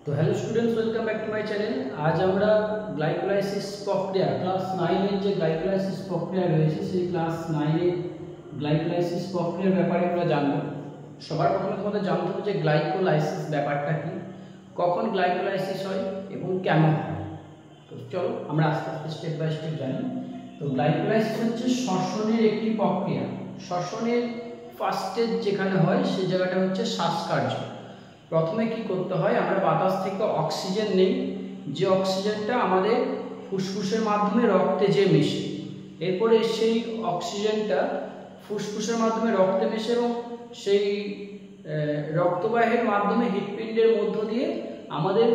তো hello students, welcome back to my channel. আজ আমরা গ্লাইকোলাইসিস প্রক্রিয়া ক্লাস 9 এর যে গ্লাইকোলাইসিস প্রক্রিয়া রয়েছে সেই ক্লাস 9 এর গ্লাইকোলাইসিস প্রক্রিয়ার ব্যাপারে আমরা জানব। সবার প্রথমে তোমাদের জানতে হবে যে গ্লাইকোলাইসিস ব্যাপারটা কি, কখন গ্লাইকোলাইসিস হয় এবং কেন হয়। তো চলো আমরা আস্তে আস্তে স্টেপ বাই স্টেপ জানি। তো গ্লাইকোলাইসিস হচ্ছে শ্বসনের একটি প্রক্রিয়া। শ্বসনের ফার্স্ট স্টেজ যেখানে হয় সেই জায়গাটা হচ্ছে শ্বাসকার্য। প্রথমে কি করতে হয়, আমরা বাতাস থেকে অক্সিজেন নেই, যে অক্সিজেনটা আমাদের ফুসফুসের মাধ্যমে রক্তে যে মেশে, এরপরে সেই অক্সিজেনটা ফুসফুসের মাধ্যমে রক্তে মেশে এবং সেই রক্তবাহের মাধ্যমে হৃৎপিণ্ডের মধ্য দিয়ে আমাদের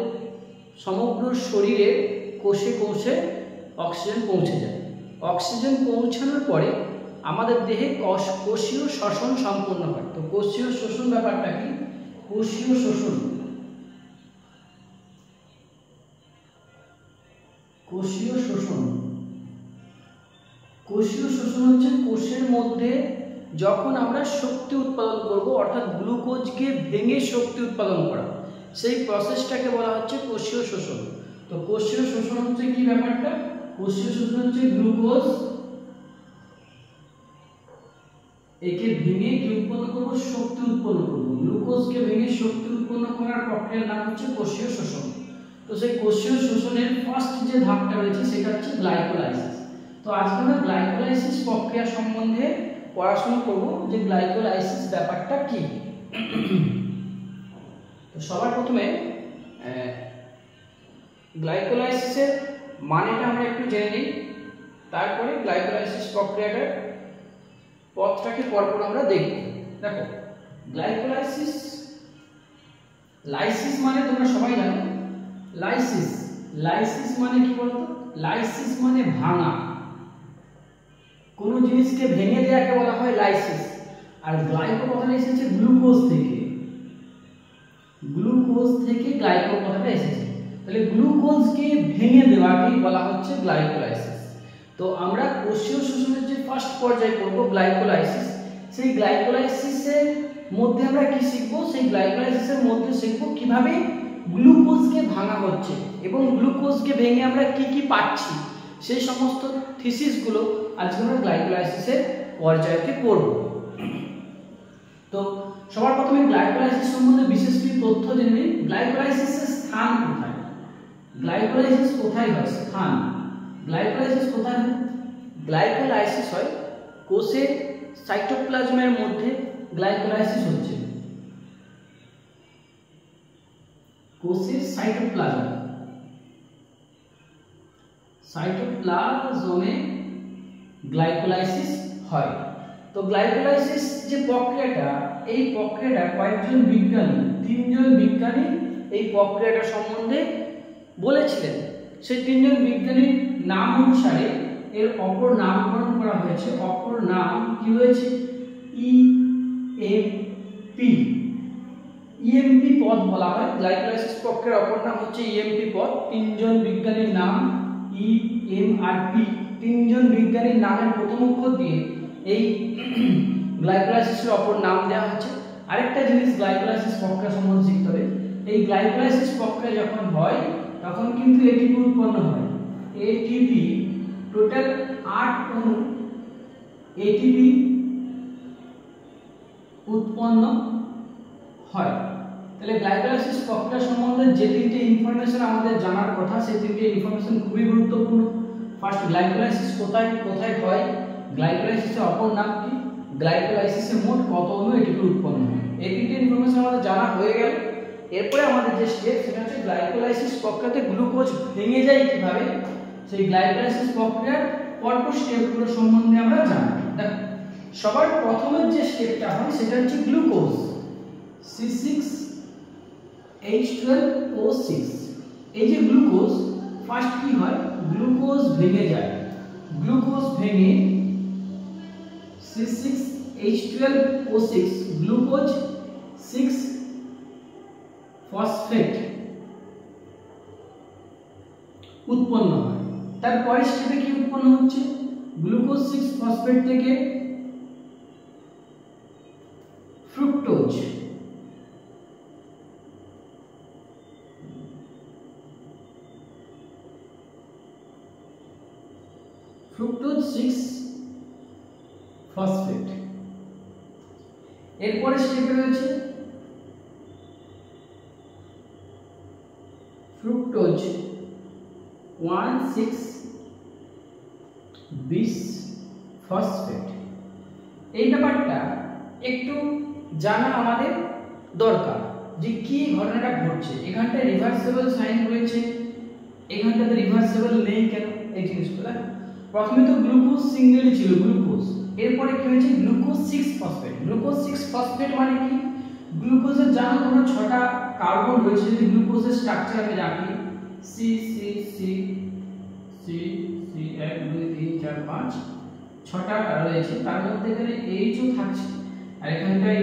সমগ্র শরীরের কোষে কোষে অক্সিজেন পৌঁছে যায়। অক্সিজেন পৌঁছানোর পরে আমাদের দেহে কোষীয় শ্বসন সম্পন্ন হয়। তো কোষীয় শ্বসন ব্যাপারটা কি? কোষীয় শ্বসন হচ্ছে কোষের মধ্যে যখন আমরা শক্তি উৎপাদন করব, অর্থাৎ গ্লুকোজকে ভেঙে শক্তি উৎপাদন করা, সেই প্রসেসটাকে বলা হচ্ছে কোষীয় শোষণ। তো কোষীয় শোষণ হচ্ছে কি ব্যাপারটা? কোষীয় শোষণ হচ্ছে গ্লুকোজ একে ভেঙে কি উৎপন্ন করব? শক্তি উৎপন্ন করব। গ্লুকোজকে ভেঙে শক্তি উৎপন্ন করার প্রক্রিয়ার নাম হচ্ছে কোষীয় শোষণ। তো সেই কোষীয় শোষণের ফার্স্ট যে ধাপটা রয়েছে সেটা হচ্ছে গ্লাইকোলাইসিস। তো আজকে আমরা গ্লাইকোলাইসিস প্রক্রিয়া সম্বন্ধে পড়াশোনা করব যে গ্লাইকোলাইসিস ব্যাপারটা কি। তো সবার প্রথমে গ্লাইকোলাইসিসের মানেটা আমরা একটু জেনে নিই, তারপরে গ্লাইকোলাইসিস প্রক্রিয়াটার পথটাকে পরপর আমরা দেখব। দেখো, গ্লাইকোলাইসিস মানে তোমরা সবাই জানো, লাইসিস মানে কি বলতো? লাইসিস মানে ভাঙা, কোন জিনিসকে ভেঙে দেওয়াকে বলা হয় লাইসিস। আর গ্লাইকো কথাটা এসেছে গ্লুকোজ থেকে, গ্লাইকো কথাটা এসেছে, তাহলে গ্লুকোজকে ভেঙে দেওয়াকেই বলা হচ্ছে গ্লাইকোলাইসিস। তো আমরা কোষীয় শোষণের যে ফার্স্ট পর্যায়ে করব গ্লাইকোলাইসিস, সেই গ্লাইকোলাইসিসের মধ্যে আমরা কি শিখব? সেই গ্লাইকোলাইসিসের মধ্যে শিখব কিভাবে গ্লুকোজকে ভাঙা হচ্ছে এবং গ্লুকোজকে ভেঙে আমরা কি কি পাচ্ছি, সেই সমস্ত থিসিসগুলো আজকে আমরা গ্লাইকোলাইসিসের পর্যায়েতে পড়ব। তো সবার প্রথমে গ্লাইকোলাইসিস সম্বন্ধে বিশেষ কিছু তথ্য জেনে নিই। গ্লাইকোলাইসিসের স্থান কোথায়? গ্লাইকোলাইসিস কোথায় হয়? স্থান গ্লাইকোলাইসিস কোথায় হয়? গ্লাইকোলাইসিস হয় কোষের সাইটোপ্লাজমের মধ্যে। গ্লাইকোলাইসিস হচ্ছে কোষের সাইটোপ্লাজমে গ্লাইকোলাইসিস হয়। তো গ্লাইকোলাইসিস যে প্রক্রিয়াটা, এই প্রক্রিয়াটা কয়েকজন বিজ্ঞানী, 3 জন বিজ্ঞানী এই প্রক্রিয়াটা সম্বন্ধে বলেছিলেন। সেই 3 জন বিজ্ঞানীর নাম অনুসারে এর অপর নামকরণ করা হয়েছে। অপর নাম কি হয়েছে? ইএমপি পদ বলা হয়। গ্লাইকোলাইসিস প্রক্রিয়ার অপর নাম হচ্ছে ইএমপি পদ। 3 জন বিজ্ঞানীর নাম ইএম আর পি। 3 জন বিজ্ঞানীর নামের প্রথম অক্ষর দিয়ে এই গ্লাইকোলাইসিসের অপর নাম দেওয়া হচ্ছে। আরেকটা জিনিস গ্লাইকোলাইসিস প্রক্রিয়া সম্বন্ধে শিখতে হবে। এই গ্লাইকোলাইসিস প্রক্রিয়া যখন হয় তখন কিন্তু এটিপি উৎপন্ন হয়। এটিপি টোটাল 8 অণু এটিপি উৎপন্ন হয়। তাহলে গ্লাইকোলাইসিস প্রক্রিয়া সম্বন্ধে যে 3টে ইনফরমেশন আমাদের জানার কথা, সেই 3টে ইনফরমেশন খুবই গুরুত্বপূর্ণ। ফার্স্ট, গ্লাইকোলাইসিস কোথায় হয়, গ্লাইকোলাইসিসের অপর নাম কি, গ্লাইকোলাইসিসে মোট কত অণু এটিপি উৎপন্ন হয়। এই 3টে ইনফরমেশন আমাদের জানা হয়ে গেল। এরপরে আমাদের যে স্টেপ সেটা হচ্ছে গ্লাইকোলাইসিস প্রক্রিয়াতে গ্লুকোজ ভেঙে যায় কিভাবে, সেই গ্লাইকোলাইসিস প্রক্রিয়ার পরপর স্টেপগুলো সম্বন্ধে আমরা জানব। দেখো, সবার প্রথমে যে স্টেপটা হয় সেটা হচ্ছে গ্লুকোজ C6H12O6। এই যে গ্লুকোজ, ফার্স্ট কি হয়? গ্লুকোজ ভেঙে যায়। গ্লুকোজ ভেঙে C6H12O6 গ্লুকোজ 6 ফসফেট উৎপন্ন হয়। তারপরে স্টেপে কি উৎপন্ন হচ্ছে? গ্লুকোজ 6 ফসফেট থেকে ফ্রুক্টোজ গ্লুকোজ 6 ফসফেট। এরপরে স্টেপে রয়েছে ফ্রুক্টোজ 1,6 ফসফেট। এই ব্যাপারটা একটু জানা আমাদের দরকার যে কি ঘটনাটা ঘটছে। এখানটায় রিভার্সেবল সাইন রয়েছে, এখানটাতে রিভার্সেবল নেই কেন, এই জিনিসগুলো। প্রথমে তো গ্লুকোজ সিঙ্গেলই ছিল গ্লুকোজ, এরপরে কি হয়েছে গ্লুকোজ 6 ফসফেট। গ্লুকোজ 6 ফসফেট মানে কি, গ্লুকোজের জানো তোমরা 6টা কার্বন রয়েছে। যদি গ্লুকোজের স্ট্রাকচার আমি রাখি C C C C C 1 2 3 4 5 6টা রয়েছে, তার মধ্যে এখানে H ও থাকছে আর এখানটায়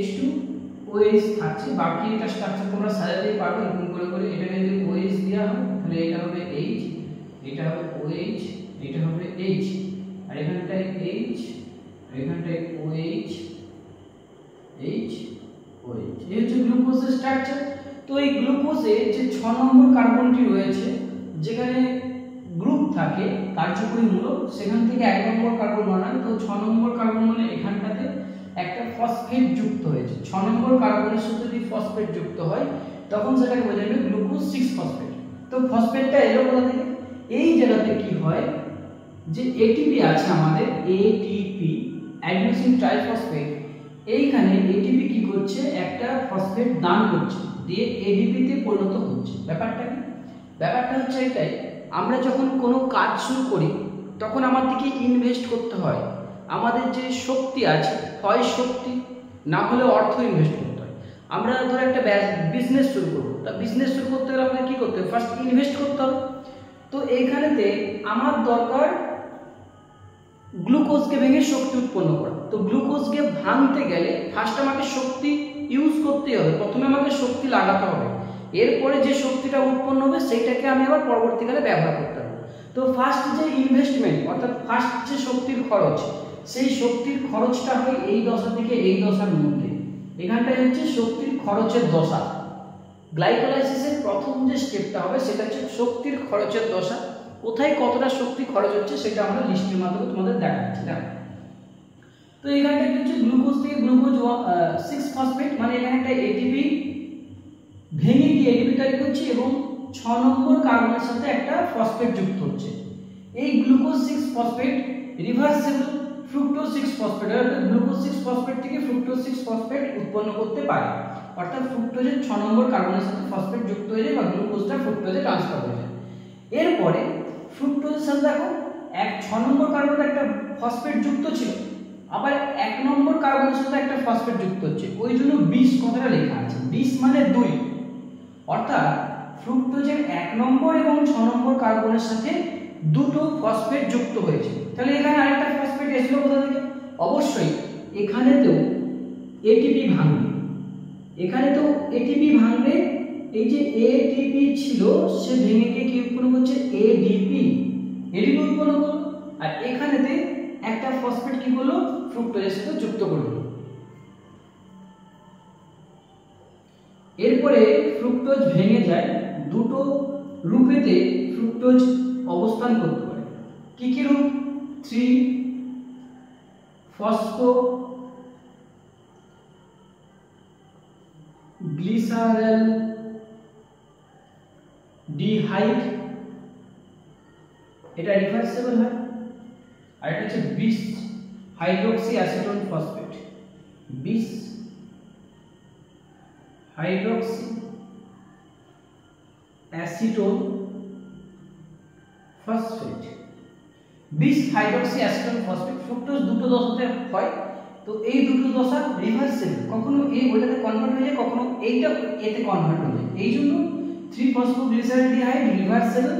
H2OH থাকছে। বাকি এটা স্ট্রাকচার তোমরা সাজাতেই পারো এরকম করে করে। এটাকে যদি OH দেওয়া হয় তাহলে এটা হবে H, এটা হবে OH, এটা হবে H, আর এখানটায় H, আর এখানটায় OH H OH। এই হচ্ছে গ্লুকোজের স্ট্রাকচার। তো এই গ্লুকোজে যে 6 নম্বর কার্বনটি রয়েছে, যেখানে গ্রুপ থাকে কার্যকরীমূলক, সেখান থেকে 1 নম্বর কার্বন বানায়। তো 6 নম্বর কার্বন মানে এখানটাতে একটা ফসফেট যুক্ত হয়েছে। 6 নম্বর কার্বনের সাথে যদি ফসফেট যুক্ত হয় তখন সেটাকে বোঝা যাবে গ্লুকোজ 6 ফসফেট। তো ফসফেটটা এলো কোথা থেকে, এই জায়গাতে কি হয় যে এটিপি আছে আমাদের, এটিপি অ্যাডিনোসিন ট্রাইফসফেট। এইখানে এটিপি কি করছে, একটা ফসফেট দান করছে, দিয়ে এডিপি তে পরিণত হচ্ছে। ব্যাপারটা কি, ব্যাপারটা হচ্ছে এটাই, আমরা যখন কোনো কাজ শুরু করি তখন আমাদেরকে ইনভেস্ট করতে হয়। আমাদের যে শক্তি আছে, হয় শক্তি না হলে অর্থ ইনভেস্ট করতে হয়। আমরা ধর একটা বিজনেস শুরু করবো, তা বিজনেস শুরু করতে গেলে আমাদের কি করতে হবে, ফার্স্ট ইনভেস্ট করতে হবে। তো এইখানেতে আমার দরকার গ্লুকোজকে ভেঙে শক্তি উৎপন্ন করা। তো গ্লুকোজকে ভাঙতে গেলে ফার্স্ট আমাকে শক্তি ইউজ করতে হবে, প্রথমে আমাকে শক্তি লাগাতে হবে, এরপরে যে শক্তিটা উৎপন্ন হবে সেইটাকে আমি আবার পরবর্তীকালে ব্যবহার করতে হবে। তো ফার্স্ট যে ইনভেস্টমেন্ট অর্থাৎ ফার্স্ট যে শক্তির খরচ, সেই শক্তির খরচটা হয় এই দশা থেকে এই দশার মধ্যে। এখানটায় হচ্ছে শক্তির খরচের দশা। গ্লাইকোলাইসিসের প্রথম যে স্টেপটা হবে সেটা হচ্ছে শক্তির খরচের দশা। কোথায় কতটা শক্তি খরচ হচ্ছে সেটা আমরা লিস্টের মাধ্যমে তোমাদের দেখাচ্ছি। তো এখানটা কি হচ্ছে, গ্লুকোজ থেকে গ্লুকোজ 6 ফসফেট মানে এখানে একটা এটিপি ভেঙে গিয়ে এটিপি তৈরি করছে এবং 6 নম্বর কার্বনের সাথে একটা ফসফেট যুক্ত হচ্ছে। এই glucose 6 phosphate reversible fructose 6 phosphate, অর্থাৎ গ্লুকোজ 6 ফসফেট থেকে ফ্রুক্টোজ 6 ফসফেট উৎপন্ন করতে পারে। অর্থাৎ ফ্রুক্টোজের 6 নম্বর কার্বনের সাথে ফসফেট যুক্ত হয়ে যায় বা গ্লুকোজটা ফ্রুক্টোজে ট্রান্সফার হয়ে যায়। এরপরে ফ্রুক্টোজের সাথে দেখো 6 নম্বর কার্বনের একটা ফসফেট যুক্ত ছিল, আবার 1 নম্বর কার্বনের সাথে একটা ফসফেট যুক্ত হচ্ছে, ওই জন্য 20 কথাটা লেখা আছে। 20 মানে 2, অর্থাৎ ফ্রুক্টোজের 1 নম্বর এবং 6 নম্বর কার্বনের সাথে দুটো ফসফেট যুক্ত হয়েছে। তাহলে এখানে আরেকটা ফসফেট এসেছিল কোথা থেকে, অবশ্যই এখানেতেও এটিপি ভাঙবে, এখানে তো এটিপি ভাঙবে। এই যে এটিপি ছিল সে ভেঙে গিয়ে কি উৎপন্ন করছে, এডিপি, এডিপি উৎপন্ন করলো। আর এখানেতে একটা ফসফেট কি করলো, ফ্রুক্টোজের সাথে যুক্ত করলো। এরপরে ফ্রুক্টোজ ভেঙে যায়, দুটো রূপেতে ফ্রুক্টোজ অবস্থান করতে পারে। কি কি রূপ, 3 ফসফো গ্লিসারল ডিহাইড, এটা রিভার্সেবল হয়। আর এটা হচ্ছে 20 hydroxy acetone phosphate, 20 hydroxy acetone phosphate, 20 hydroxy acetone phosphate. Fructose দুটো দশাতে হয়, তো এই দুটো দশা রিভার্সেবল, কখনো এই ওইটাতে কনভার্ট হয়ে যায়, কখনো এইটা এতে কনভার্ট হয়ে যায়। এই জন্য 3 ফসফোগ্লিসারলডিহাইড রিভার্সেবল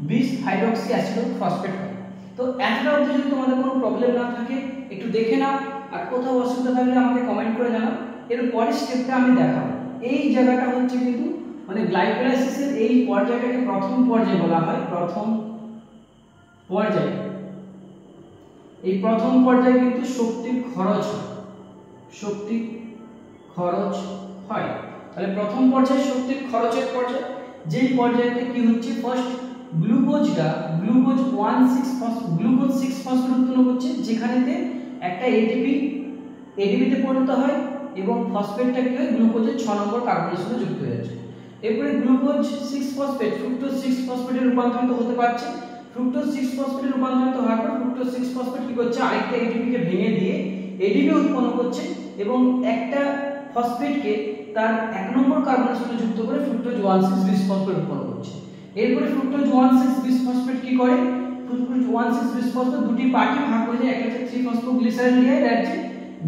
20 হাইড্রোক্সি অ্যাসিটোন ফসফেট হয়। তো এতটা অবধি যদি তোমাদের কোনো প্রবলেম না থাকে একটু দেখে নাও, আর কোথাও অসুবিধা থাকলে আমাকে কমেন্ট করে জানাও। এর পরের স্টেপটা আমি দেখাবো। এই জায়গাটা হচ্ছে কিন্তু মানে গ্লাইকোলাইসিসের এই পর্যায়টাকে প্রথম পর্যায় বলা হয়। প্রথম পর্যায়, এই প্রথম পর্যায়ে কিন্তু শক্তির খরচ হয়, শক্তি খরচ হয়। তাহলে প্রথম পর্যায়ে শক্তির খরচের পর্যায়, যেই পর্যায়েতে কি হচ্ছে, ফার্স্ট গ্লুকোজটা গ্লুকোজ 6 ফসফেট উৎপন্ন করছে, যেখানেতে একটা এডিপিতে পরিণত হয় এবং ফসফেটটা কি হয় গ্লুকোজের 6 নম্বর কার্বনের সাথে যুক্ত হয়ে যাচ্ছে। এরপরে গ্লুকোজ 6 ফসফেট ফ্রুক্টোজ 6 ফসফেটে রূপান্তরিত হতে পারছে। ফ্রুক্টোজ 6 ফসফেটে রূপান্তরিত হওয়ার পর ফ্রুক্টোজ 6 ফসফেট কি করছে আরেকটা এডিপিকে ভেঙে দিয়ে এডিপি উৎপন্ন করছে এবং একটা ফসফেটকে তার 1 নম্বর কার্বনের সাথে যুক্ত করে ফ্রুক্টোজ 1,6 বিসফসফেট উৎপন্ন করছে। এরপরে ফ্রুক্টোজ 1,6 বিসফসফেট কি করে ফ্রুক্টোজ 1,6 বিসফসফেট দুটি পার্টে ভাগ হয়ে যায়, একটা হচ্ছে 3 ফসফোগ্লিসারিডিহাইড আর হচ্ছে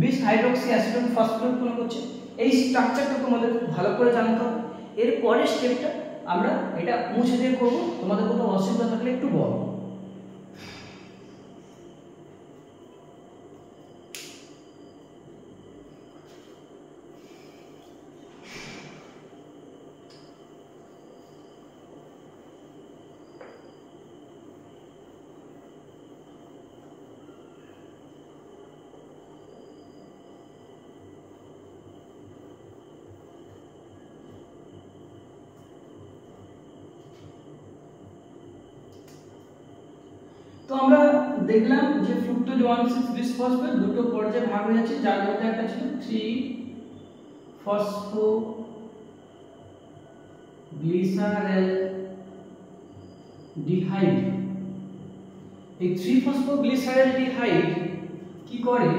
20 হাইড্রক্সি অ্যাসিটেট ফসফেট উৎপন্ন করছে। এই স্ট্রাকচারটা তোমাদের খুব ভালো করে জানতে হবে। এর পরের স্টেপটা আমরা এটা মুছে দিয়ে করব, তোমাদের কোনো অসুবিধা থাকলে একটু বলো। তো আমরা দেখলাম যে ফ্রুক্টোজ 1,6 বিসফসফেট দুটো পর্যায়ে ভাগ হয়ে যাচ্ছে, যার মধ্যে একটা ছিল 3 ফসফোগ্লিসারেলডিহাইড। এই 3 ফসফোগ্লিসারেলডিহাইড কি করে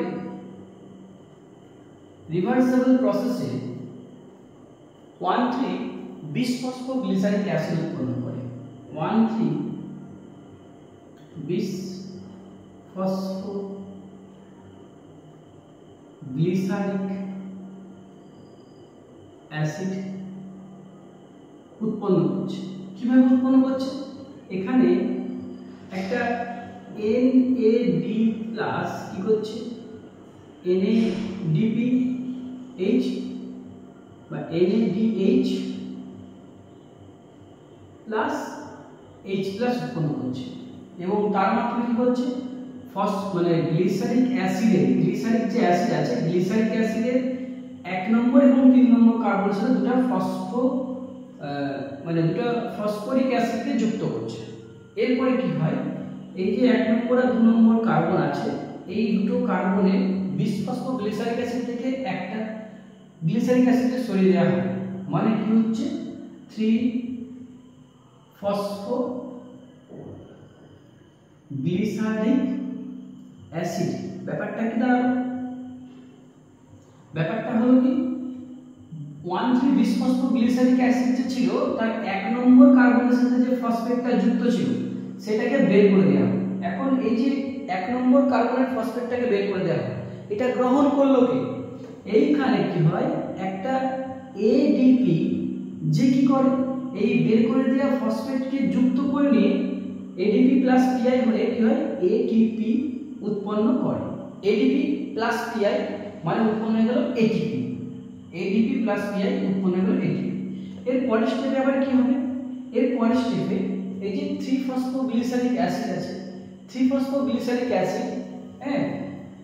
রিভার্সিবল প্রসেসে 1,3 বিসফসফোগ্লিসারিক অ্যাসিড উৎপন্ন করে। 1,3 বিসফসফোগ্লিসারিক অ্যাসিড উৎপন্ন করছে। কিভাবে উৎপন্ন করছে? এখানে একটা NAD+ কি করছে NADPH বা NADH প্লাস H+ উৎপন্ন করছে এবং তার মাধ্যমে কি হচ্ছে মানে গ্লিসারিক যে অ্যাসিড আছে গ্লিসারিক অ্যাসিডের 1 নম্বর এবং 3 নম্বর কার্বনের সাথে দুটো ফসফরিক অ্যাসিডকে যুক্ত করছে। এরপরে কি হয় এই যে 1 নম্বর আর 2 নম্বর কার্বন আছে এই দুটো কার্বনে বিসফসফোগ্লিসারিক অ্যাসিড থেকে একটা গ্লিসারিক অ্যাসিডে সরিয়ে দেওয়া হয়, মানে কি হচ্ছে 3 ফসফোগ্লিসারিক অ্যাসিড। ব্যাপারটা কি দাঁড়ালো? ব্যাপারটা হলো কি 1,3 বিসফসফোগ্লিসারিক অ্যাসিড যে ছিল তার 1 নম্বর কার্বনের সাথে যে ফসফেটটা যুক্ত ছিল সেটাকে বের করে দেওয়া হয়। এখন এই যে 1 নম্বর কার্বনের ফসফেটটাকে বের করে দেওয়া হয়, এটা গ্রহণ করলো কি এইখানে কি হয় একটা এডিপি যে কি করে এই বের করে দেওয়া ফসফেটকে যুক্ত করে নিয়ে ADP প্লাস PI হলে কি হয় ATP উৎপন্ন করে। ADP প্লাস PI মানে উৎপন্ন হয়ে গেল ATP। ADP প্লাস PI উৎপন্ন হয়ে গেল ATP। এর পরের স্টেপে আবার কি হবে? এর পরের স্টেপে এই যে 3 ফসফোগ্লিসারিক অ্যাসিড আছে 3 ফসফোগ্লিসারিক অ্যাসিড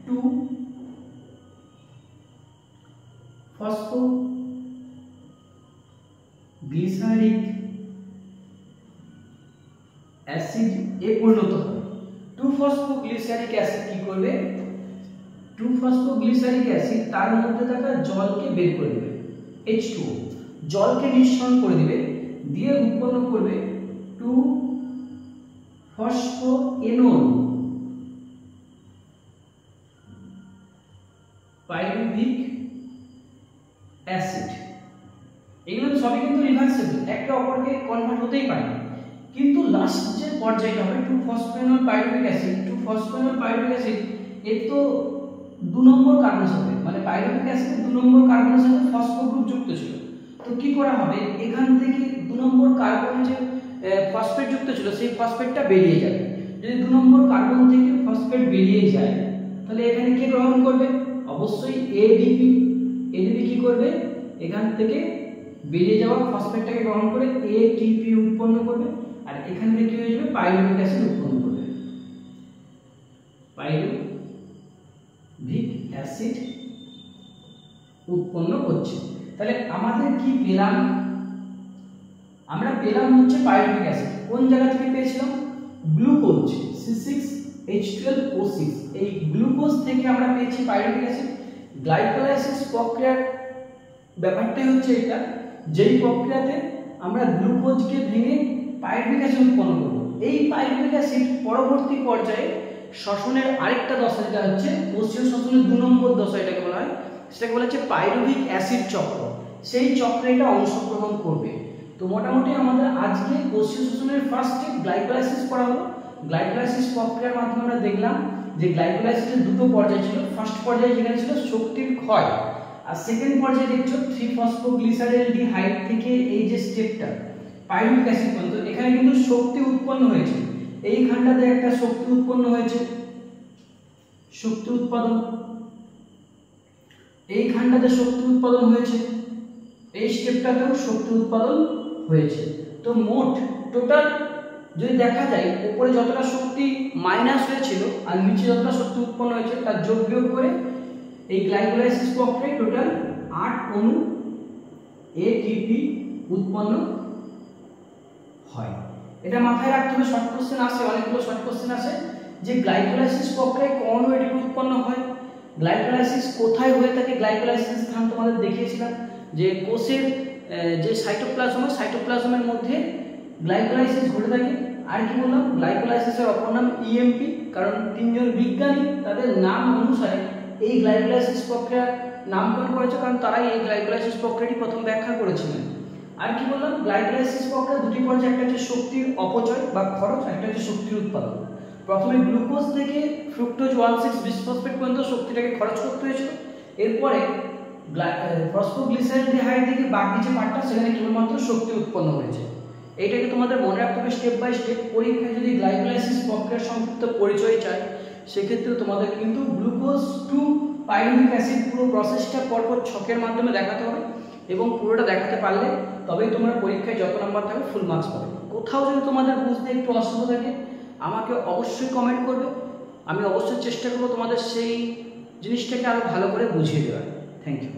2 ফসফোগ্লিসারিক অ্যাসিড এ পরিণত হয়। 2 ফসফোগ্লিসারিক অ্যাসিড কি করবে 2 ফসফোগ্লিসারিক অ্যাসিড তার মধ্যে থাকা জলকে বের করে দেবে H2O জলকে নিঃসরণ করে দিবে দিয়ে উৎপন্ন করবে 2 ফসফোএনোল পাইরুভিক অ্যাসিড। এগুলো সবই কিন্তু রিভার্সিবল, একে অপরকে কনভার্ট হতেই পারে, কিন্তু লাস্ট যে পর্যায়টা হবে 2 ফসফোএনোল পাইরুভিক অ্যাসিড 2 ফসফোএনোল পাইরুভিক অ্যাসিড এর তো 2 নম্বর কার্বনের সাথে মানে পাইরুভিক অ্যাসিডের 2 নম্বর কার্বনের সাথে ফসফো গ্রুপ যুক্ত ছিল। তো কি করা হবে এখান থেকে 2 নম্বর কার্বনে যে ফসফেট যুক্ত ছিল সেই ফসফেটটা বেরিয়ে যাবে। যদি 2 নম্বর কার্বন থেকে ফসফেট বেরিয়ে যায় তাহলে এখানে কি গ্রহণ করবে অবশ্যই ADP কি করবে এখান থেকে বেরিয়ে যাওয়া ফসফেটটাকে গ্রহণ করে ATP উৎপন্ন করবে আর এখান থেকে কি হয়ে যাবে পাইরুভিক অ্যাসিড উৎপন্ন করবে। পাইরুভিক অ্যাসিড উৎপন্ন করছে। তাহলে আমাদের কি পেলাম? আমরা পেলাম হচ্ছে পাইরুভিক অ্যাসিড। কোন জায়গা থেকে পেয়েছিলাম? গ্লুকোজ C6H12O6, এই গ্লুকোজ থেকে আমরা পেয়েছি পাইরুভিক অ্যাসিড। গ্লাইকোলাইসিস প্রক্রিয়ার ব্যাপারটাই হচ্ছে এটা, যেই প্রক্রিয়াতে আমরা গ্লুকোজকে ভেঙে পাইরুভিক অ্যাসিড উৎপন্ন করব। এই পাইরুভিক অ্যাসিড পরবর্তী পর্যায়ে শ্বসনের আরেকটা দশা, যেটা হচ্ছে কোষীয় শ্বসনের 2 নম্বর দশা, এটাকে বলা হয়, সেটাকে বলা হচ্ছে পাইরুভিক অ্যাসিড চক্র। সেই চক্রে এটা অংশগ্রহণ করবে। তো মোটামুটি আমাদের আজকে কোষীয় শ্বসনের ফার্স্ট স্টেপ গ্লাইকোলাইসিস পড়া হলো। গ্লাইকোলাইসিস প্রক্রিয়ার মাধ্যমে আমরা দেখলাম যে গ্লাইকোলাইসিসের দুটো পর্যায় ছিল। ফার্স্ট পর্যায়ে যেখানে ছিল শক্তির ক্ষয়, আর সেকেন্ড পর্যায়ে দেখছো 3-ফসফোগ্লিসারিলডিহাইড থেকে এই যে স্টেপটা পাইরুভিক অ্যাসিড পর্যন্ত, এখানে কিন্তু শক্তি উৎপন্ন হয়েছে। এইখানটাতে একটা শক্তি উৎপন্ন হয়েছে, শক্তি উৎপাদন, এইখানটাতে শক্তি উৎপাদন হয়েছে, এই স্টেপটাতেও শক্তি উৎপাদন হয়েছে। তো মোট টোটাল যদি দেখা যায়, উপরে যতটা শক্তি মাইনাস হয়েছিল আর নিচে যতটা শক্তি উৎপন্ন হয়েছে তার যোগ বিয়োগ করে এই গ্লাইকোলাইসিস প্রক্রিয়ায় টোটাল 8 অণু এটিপি উৎপন্ন হয়। এটা মাথায় রাখতে হবে, শর্ট কোশ্চেন আসে, অনেকগুলো শর্ট কোশ্চেন আসে যে গ্লাইকোলাইসিস প্রক্রিয়ায় কোন অণু এটিপি উৎপন্ন হয়, গ্লাইকোলাইসিস কোথায় হয়ে থাকে। গ্লাইকোলাইসিস স্থান তোমাদের দেখিয়েছিলাম যে কোষের যে সাইটোপ্লাজমের মধ্যে গ্লাইকোলাইসিস ঘটে থাকে। আর কি বললাম, গ্লাইকোলাইসিসের অপর নাম ইএমপি, কারণ 3 জন বিজ্ঞানী তাদের নাম অনুসারে এই গ্লাইকোলাইসিস প্রক্রিয়া নামকরণ করেছে, কারণ তারাই এই গ্লাইকোলাইসিস প্রক্রিয়াটি প্রথম ব্যাখ্যা করেছিলেন। আর কি বললাম, গ্লাইকোলাইসিস প্রক্রিয়া দুটি পর্যায়ে, একটা হচ্ছে শক্তির অপচয় বা খরচ, একটা হচ্ছে শক্তির উৎপাদন। প্রথমে গ্লুকোজ থেকে ফ্রুক্টোজ 1,6-বিসফসফেট পর্যন্ত শক্তিটাকে খরচ করতে হয়েছিল। এরপরে ফসফোগ্লিসারিলডিহাইড থেকে বাকি যে পার্টটা, সেখানে কেবলমাত্র শক্তি উৎপন্ন হয়েছে। এইটাকে তোমাদের মনে রাখতে হবে স্টেপ বাই স্টেপ। পরীক্ষায় যদি গ্লাইকোলাইসিস প্রক্রিয়ার সংক্ষিপ্ত পরিচয় চাই, সেক্ষেত্রে তোমাদের কিন্তু গ্লুকোজ টু পাইরুভিক অ্যাসিড পুরো প্রসেসটা পরপর ছকের মাধ্যমে দেখাতে হবে, এবং পুরোটা দেখাতে পারলে তবেই তোমরা পরীক্ষায় যত নাম্বার থাকবে ফুল মার্কস পাবে। কোথাও যদি তোমাদের বুঝতে একটু অসুবিধা থাকে আমাকে অবশ্যই কমেন্ট করবে, আমি অবশ্যই চেষ্টা করবো তোমাদের সেই জিনিসটাকে আরো ভালো করে বুঝিয়ে দেওয়ার। Thank you.